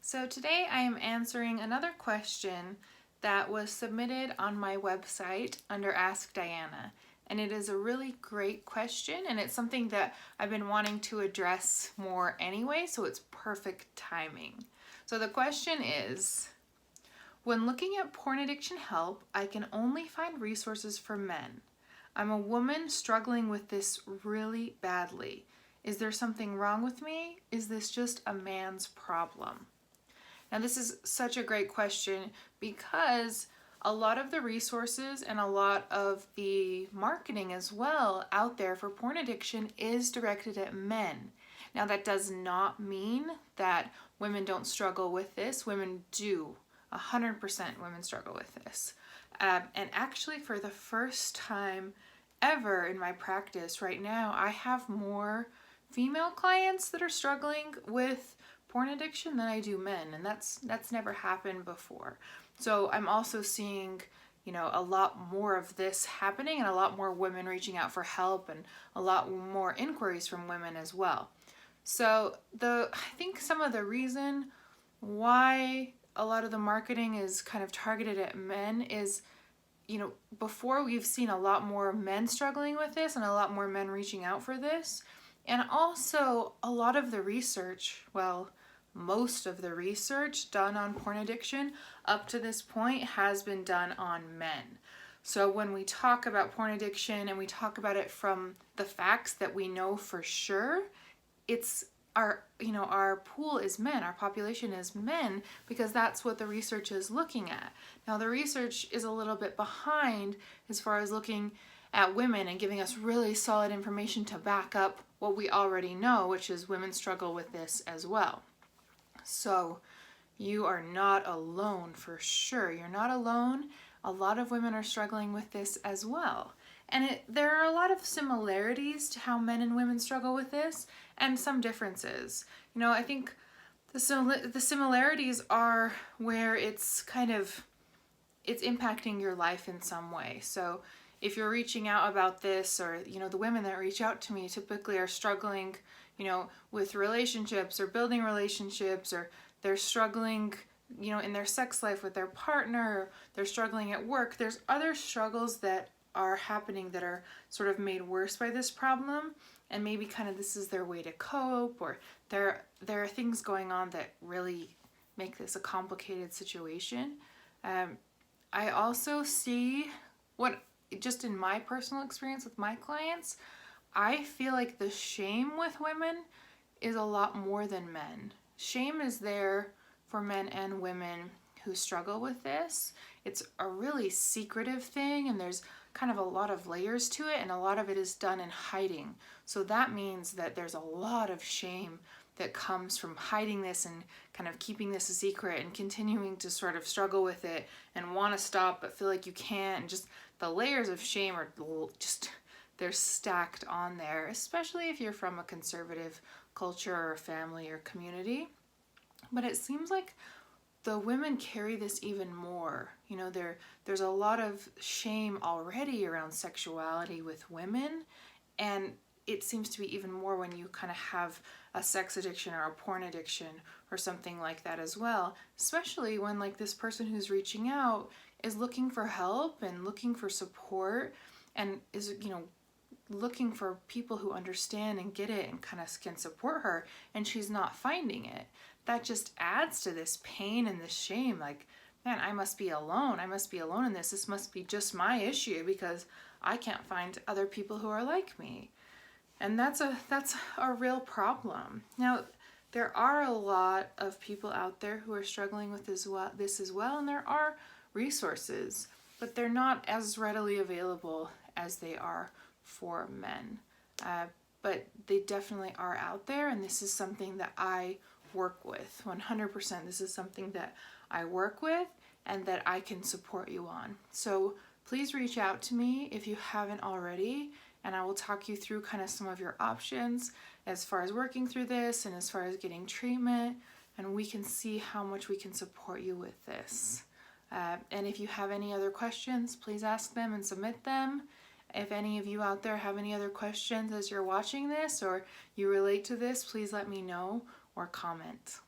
So today I am answering another question that was submitted on my website under Ask Diana. And it is a really great question, and it's something that I've been wanting to address more anyway, so it's perfect timing. So the question is, when looking at porn addiction help, I can only find resources for men. I'm a woman struggling with this really badly. Is there something wrong with me? Is this just a man's problem? Now, this is such a great question because a lot of the resources and a lot of the marketing as well out there for porn addiction is directed at men. Now, that does not mean that women don't struggle with this. Women do. 100% women struggle with this. And actually, for the first time ever in my practice right now, I have more female clients that are struggling with porn addiction than I do men, and that's never happened before. So I'm also seeing, a lot more of this happening and a lot more women reaching out for help and a lot more inquiries from women as well. So I think some of the reason why a lot of the marketing is kind of targeted at men is, before we've seen a lot more men struggling with this and a lot more men reaching out for this. And also a lot of the research, most of the research done on porn addiction up to this point has been done on men. So when we talk about porn addiction and we talk about it from the facts that we know for sure, it's our pool is men, our population is men, because that's what the research is looking at. Now the research is a little bit behind as far as looking at women and giving us really solid information to back up what we already know, which is women struggle with this as well. So you are not alone for sure. You're not alone. A lot of women are struggling with this as well. And there are a lot of similarities to how men and women struggle with this and some differences. I think the similarities are where it's impacting your life in some way. So if you're reaching out about this, or the women that reach out to me typically are struggling with relationships or building relationships, or they're struggling in their sex life with their partner, they're struggling at work. There's other struggles that are happening that are sort of made worse by this problem, and maybe this is their way to cope, or there are things going on that really make this a complicated situation. I also see just in my personal experience with my clients, I feel like the shame with women is a lot more than men. Shame is there for men and women who struggle with this. It's a really secretive thing, and there's kind of a lot of layers to it, and a lot of it is done in hiding. So that means that there's a lot of shame that comes from hiding this and kind of keeping this a secret and continuing to sort of struggle with it and want to stop but feel like you can't, and just the layers of shame are just, they're stacked on there, especially if you're from a conservative culture or family or community. But it seems like the women carry this even more. There's a lot of shame already around sexuality with women, and it seems to be even more when you kind of have a sex addiction or a porn addiction or something like that as well, especially when this person who's reaching out is looking for help and looking for support and is looking for people who understand and get it and kind of can support her, and she's not finding it. That just adds to this pain and this shame. Man, I must be alone. I must be alone in this. This must be just my issue because I can't find other people who are like me. And that's a real problem. Now, there are a lot of people out there who are struggling with this as well, and there are resources, but they're not as readily available as they are for men. But they definitely are out there, and this is something that I work with. 100%, this is something that I work with and that I can support you on. So please reach out to me if you haven't already, and I will talk you through kind of some of your options as far as working through this and as far as getting treatment, and we can see how much we can support you with this. And if you have any other questions, please ask them and submit them. If any of you out there have any other questions as you're watching this or you relate to this, please let me know or comment.